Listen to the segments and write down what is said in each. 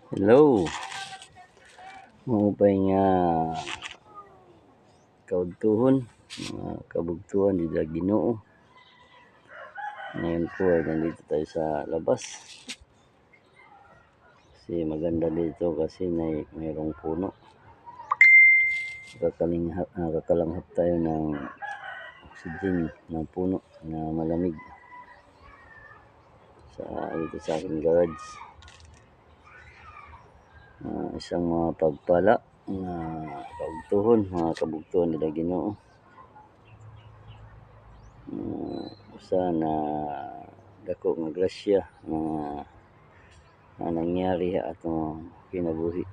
Hello, maupay nga kaugtuhon, mga kabugtuhan dito Ginoo. Ngayon po ay nandito tayo sa labas. Kasi maganda dito kasi mayroong puno. Kakalanghap tayo ng oxygen ng puno na malamig dito sa aking garage. Isang mga pagpala na kaugtuhon, mga kabugtuhan nila Ginoo. Sana dako nga grasya na nangyari atong kinabuhi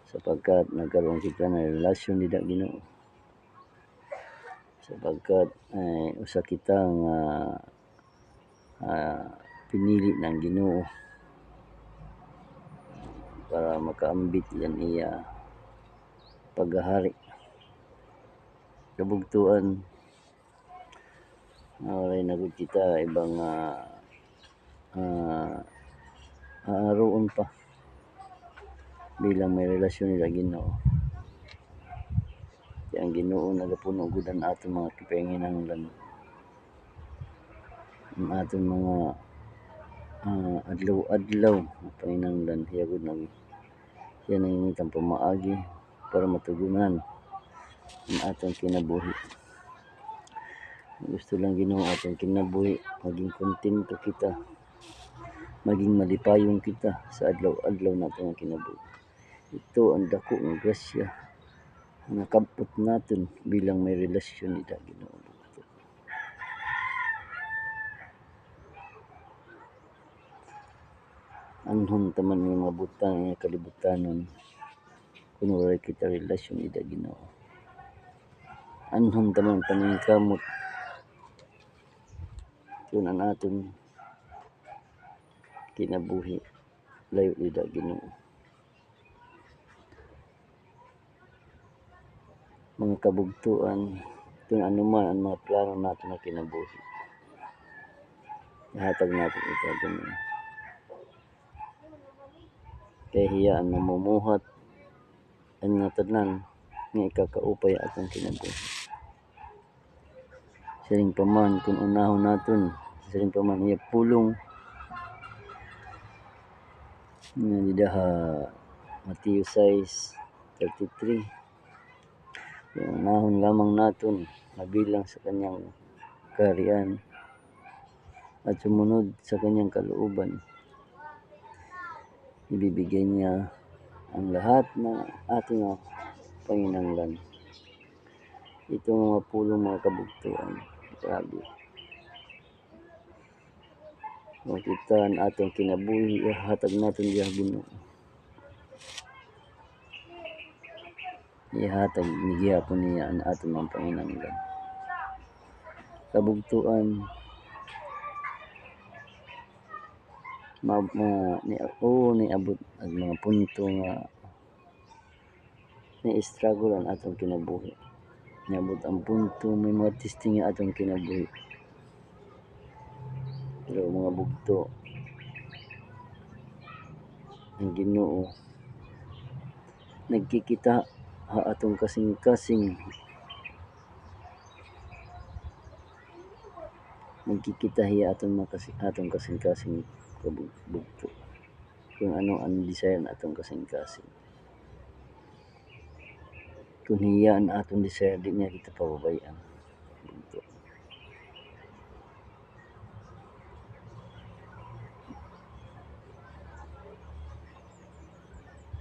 sapagkat nagkaroon kita ng relasyon nila Ginoo, sapagkat usa kita nga pinili ng Ginoo para makaambit yan iya paghahari. Kabugtuan Alay nagud kita ibang aaroon pa bilang may relasyon nila Ginoo. Kaya ang Ginoo nagapuno gud ang aton mga kapahingananglan, ang aton mga adlaw-adlaw panginanglan. Siya gud nangingitang pamaagi para matugunan ang aton kinabuhi. Gusto lang Ginoo aton kinabuhi maging kontento kita, maging malipayong kita sa adlaw-adlaw naton nga kinabuhi. Ito ang dako nga grasya na nakabot naton bilang may relasyon nila Ginoo. Anhon taman nga mga butang nga kalibutanon kung wala kita relasyon nila Ginoo. Anhon taman paningkamot kung ang aton kinabuhi layo nila Ginoo. Mga kabugtuan, kung ano man ang mga plano natin na kinabuhi, ihatag natin ito Ginoo. Kaya hiyaan mamumuhat ang nga tanan nga ikakaupay atong kinabuhi. Siring pa man kung unahon naton, siring pa man iya pulong nga didaha Mateo 6:33. Kung unahon lamang naton mabilang sa kanyang kaharian at sumunod sa kanyang kalooban, ibibigay niya ang lahat na ating panginanglan. Ito mga pulong mga kabugtuan. Grabe. Kung kita ang atong kinabuhi, ihatag natin diya Ginoo. Ihatag nigihapon niya ang atong mga panginanglan. Kabugtuan niabot ang mga punto nga ni-struggle ang atong kinabuhi. Niabot ang punto may mga testing nga atong kinabuhi. Pero mga bugto ang Ginoo nagkikita atong kasing-kasing, nagkikita hiya atong kasing-kasing kabugto kung ano ang desire na atong kasing-kasing. Kung hiya ang atong desire, di niya kita pababayaan. Bugto.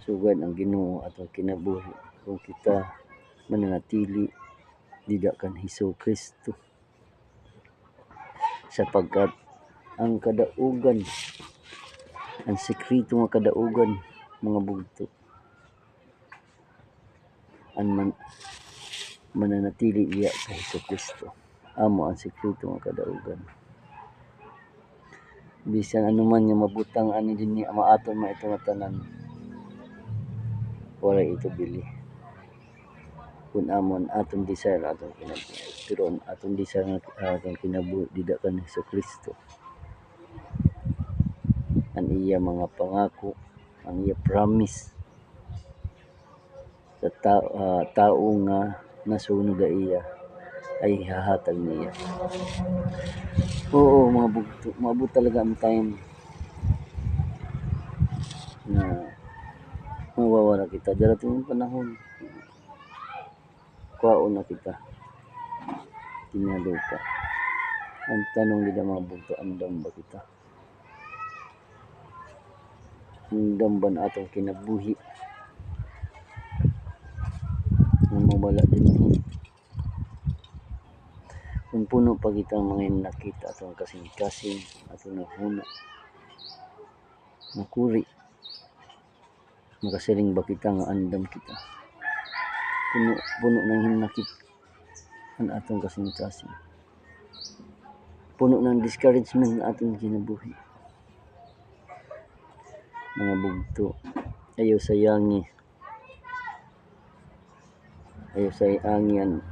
Sugad ang Ginoo atong kinabuhi kung kita mananatili dida kan Hesukristo, sapagkat ang kadaugan, ang sekreto nga kadaugan mga bugto, ang mananatili diya sa Hesukristo. Amo ang sekreto nga kadaugan. Bisan anuman nga mabutang ani dinhi maaton man ito nga tanan, wala ito bili. Kung amon atong desire atong kinabuhi, pero ang atong desire nga atong kinabuhi dida kan Hesukristo, ang iya mga pangako, ang iya promise sa tao nga nasunod iya ay hahatag niya. Oo mga bugto, maabot talaga ang time na mawawala kita. Darating yung panahon, kwaon na kita, tinalupa. Ang tanong nila mga bugto, andam ba kita? Andam ba na atong kinabuhi? Nang mawala din kung puno pa kita mga nakita atong kasing-kasing, atong nahuna, nakuri, makasiling ba kita nga andam kita? Puno ng hinakit ang atong kasing-kasing. Puno ng discouragement na atong kinabuhi. Mga bugto, ayaw sayangi ang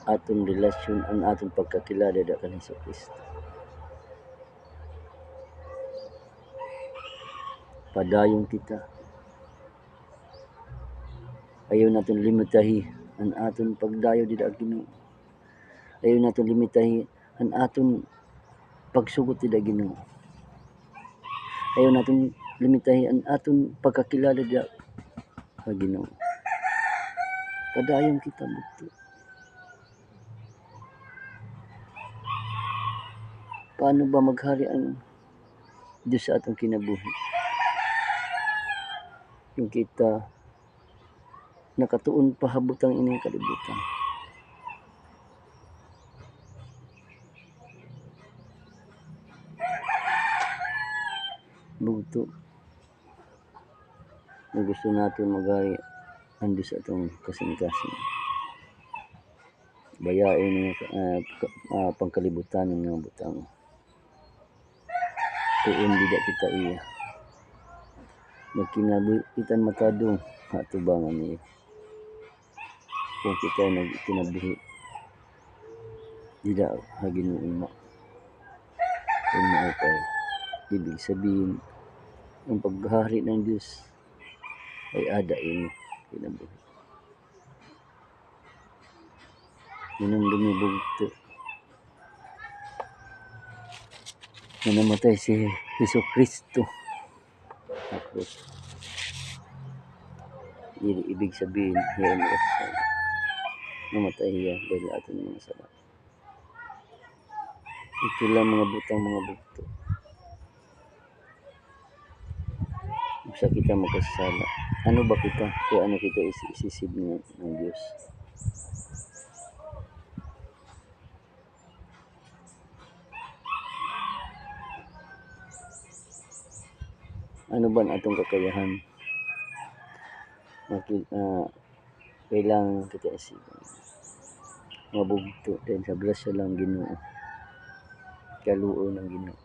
atong relasyon, ang atong pagkakilala da kanhi sa Kristo. Padayon kita. Ayaw natin limitahi ang aton pagdayo dida Ginoo. Ayaw natin limitahi ang aton pagsugot dida Ginoo. Ayaw natin limitahi ang aton pagkakilala dida sa Ginoo. Padayon kita bugto. Paano ba maghari ang Diyos sa atong kinabuhi? Yung kita nakatuon pahabutang ining kalibutan. Bugto, na gusto natin maghari ang Diyos sa atong kasing-kasing. Bayain ng pangkalibutan ng mga butang. Tuon dida kita iya. Magkinabuhitan matadong hatubangan niya. Kung kita nagkinabuhi, dida haginuon na. Kung maupay, ibig sabihin, ang paghari ng Diyos ay adain kinabuhi. Yun ang lumibugto na namatay si Hesus Kristo sa krus. Ibig sabihin, hiya ang kasal. Namatay hiya dahil atin mga sala. Ito lang mga bugto. Sa kita magkasala. Ano ba kita? Kaya ano kita isisib ng Diyos? Ano ba ang atong kakayahan? Kailangan kita isipan. Mabugto dahil sa grasya lang Ginoo. Kaluo ng Ginoo.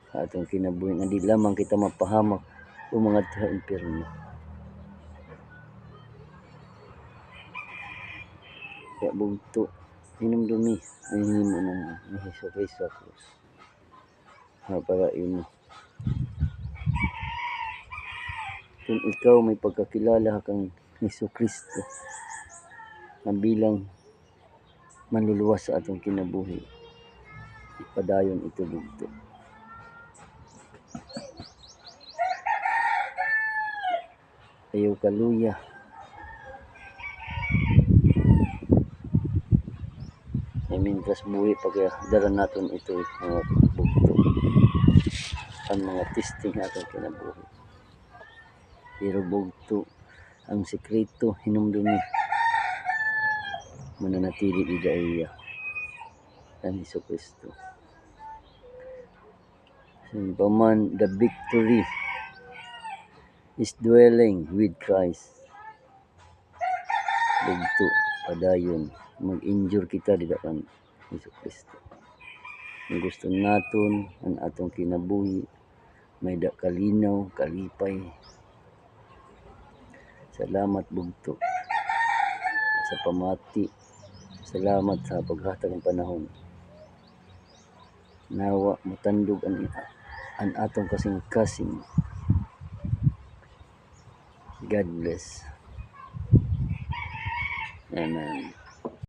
Sa atong kinabuhi, hindi lamang kita mapahamak o mga sa impyerno. Kaya bugto, hinumdumi ang hinimo ng Hesus Kristo sa krus. Para imo. Kung ikaw may pagkakilala kang Hesus Kristo na bilang manluluwas sa atong kinabuhi, ipadayon ito bugto. Ayaw kaluya. Mintas buhi pagdala natin ito mga bugto. Ang mga testing atong kinabuhi. Pero bugto, ang sekreto hinumdumi mananatili dida iya ang Hesus Kristo. Paman, the victory is dwelling with Christ. Bugto, padayon, mag-endure kita dida kan Hesus Kristo. Kung gusto naton ang atong kinabuhi may kalinaw, kalipay. Salamat bugto sa pamati. Salamat sa paghatag ng panahon. Nawa motandog ang an atong kasing-kasing. God bless. Amen.